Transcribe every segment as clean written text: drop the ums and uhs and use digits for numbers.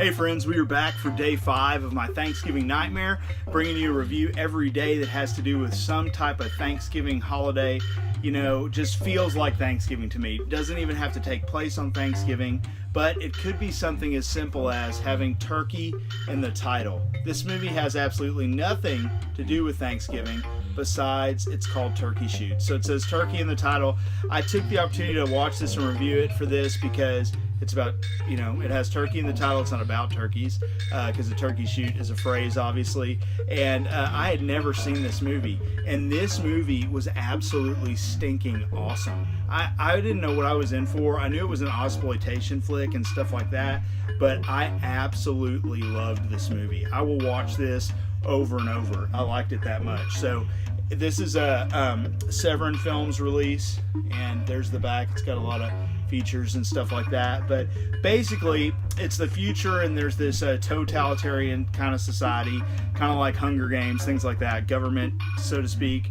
Hey friends, we are back for day 5 of my Thanksgiving nightmare, bringing you a review every day that has to do with some type of Thanksgiving holiday. You know, just feels like Thanksgiving to me. Doesn't even have to take place on Thanksgiving, but it could be something as simple as having turkey in the title. This movie has absolutely nothing to do with Thanksgiving, besides it's called Turkey Shoot. So it says turkey in the title. I took the opportunity to watch this and review it for this because it's about, you know, it has turkey in the title. It's not about turkeys, because a turkey shoot is a phrase, obviously. And I had never seen this movie. And this movie was absolutely stinking awesome. I didn't know what I was in for. I knew it was an Ozploitation flick and stuff like that. But I absolutely loved this movie. I will watch this over and over. I liked it that much. So this is a Severin Films release. And there's the back. It's got a lot of features and stuff like that, but basically it's the future, and there's this totalitarian kind of society, kind of like Hunger Games, things like that. Government, so to speak,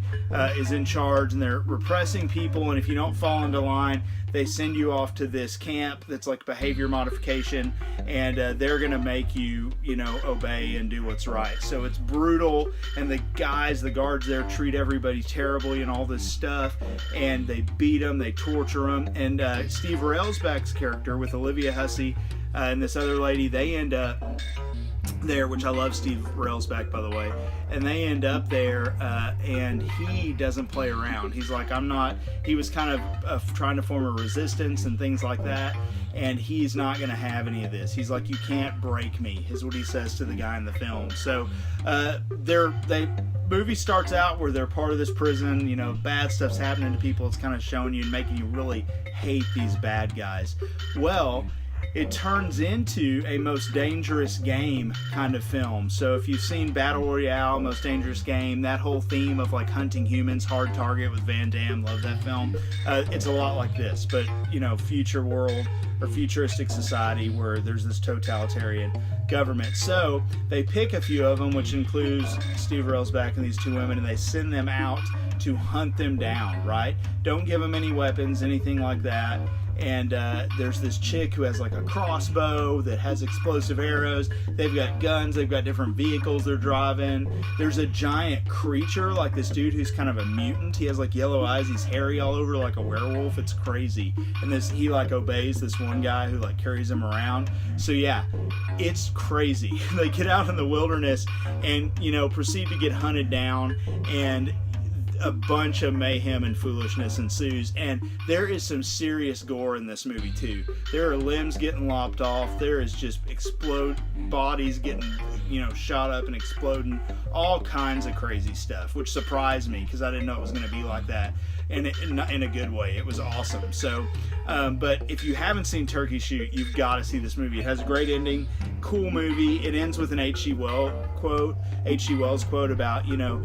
is in charge, and they're repressing people, and if you don't fall into line, they send you off to this camp that's like behavior modification, and they're gonna make you, you know, obey and do what's right. So it's brutal, and the guards there treat everybody terribly and all this stuff, and they beat them, they torture them, and Steve Railsback's character with Olivia Hussey and this other lady, they end up there, which I love Steve Railsback, by the way, and they end up there, and he doesn't play around. He's like, he was kind of trying to form a resistance and things like that, and he's not going to have any of this. He's like, you can't break me, is what he says to the guy in the film. So movie starts out where they're part of this prison, you know, bad stuff's happening to people. It's kind of showing you and making you really hate these bad guys. Well, it turns into a Most Dangerous Game kind of film. So if you've seen Battle Royale, Most Dangerous Game, that whole theme of like hunting humans, Hard Target with Van Damme, love that film. It's a lot like this, but you know, future world or futuristic society where there's this totalitarian government. So they pick a few of them, which includes Steve Railsback and these two women, and they send them out to hunt them down, right? Don't give them any weapons, anything like that. And there's this chick who has like a crossbow that has explosive arrows. They've got guns, they've got different vehicles they're driving. There's a giant creature, like this dude who's kind of a mutant. He has like yellow eyes, he's hairy all over like a werewolf. It's crazy. And he like obeys this one guy who like carries him around. So yeah, it's crazy. They get out in the wilderness and, you know, proceed to get hunted down, and a bunch of mayhem and foolishness ensues, and there is some serious gore in this movie too. There are limbs getting lopped off, there is just bodies getting, you know, shot up and exploding, all kinds of crazy stuff, which surprised me because I didn't know it was going to be like that, and in a good way. It was awesome. So but if you haven't seen Turkey Shoot, you've got to see this movie. It has a great ending, cool movie. It ends with an H.G. Wells quote about, you know,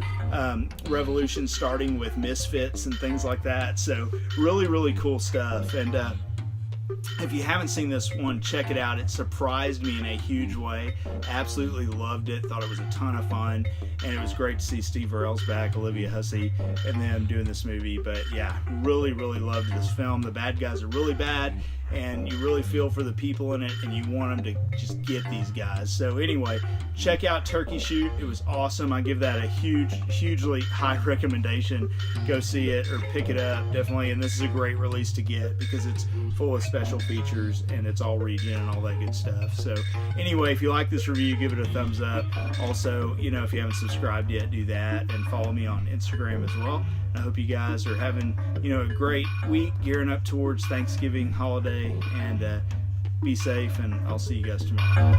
revolution starting with misfits and things like that. So really, really cool stuff. And if you haven't seen this one, check it out. It surprised me in a huge way. Absolutely loved it. Thought it was a ton of fun, and it was great to see Steve Railsback, Olivia Hussey, and them doing this movie. But yeah, really, really loved this film. The bad guys are really bad, and you really feel for the people in it, and you want them to just get these guys. So anyway, check out Turkey Shoot. It was awesome. I give that a hugely high recommendation. Go see it or pick it up, definitely. And this is a great release to get because it's full of special features, and it's all region and all that good stuff. So anyway, if you like this review, give it a thumbs up. Also, you know, if you haven't subscribed yet, do that, and follow me on Instagram as well. I hope you guys are having, you know, a great week, gearing up towards Thanksgiving holiday, and be safe, and I'll see you guys tomorrow.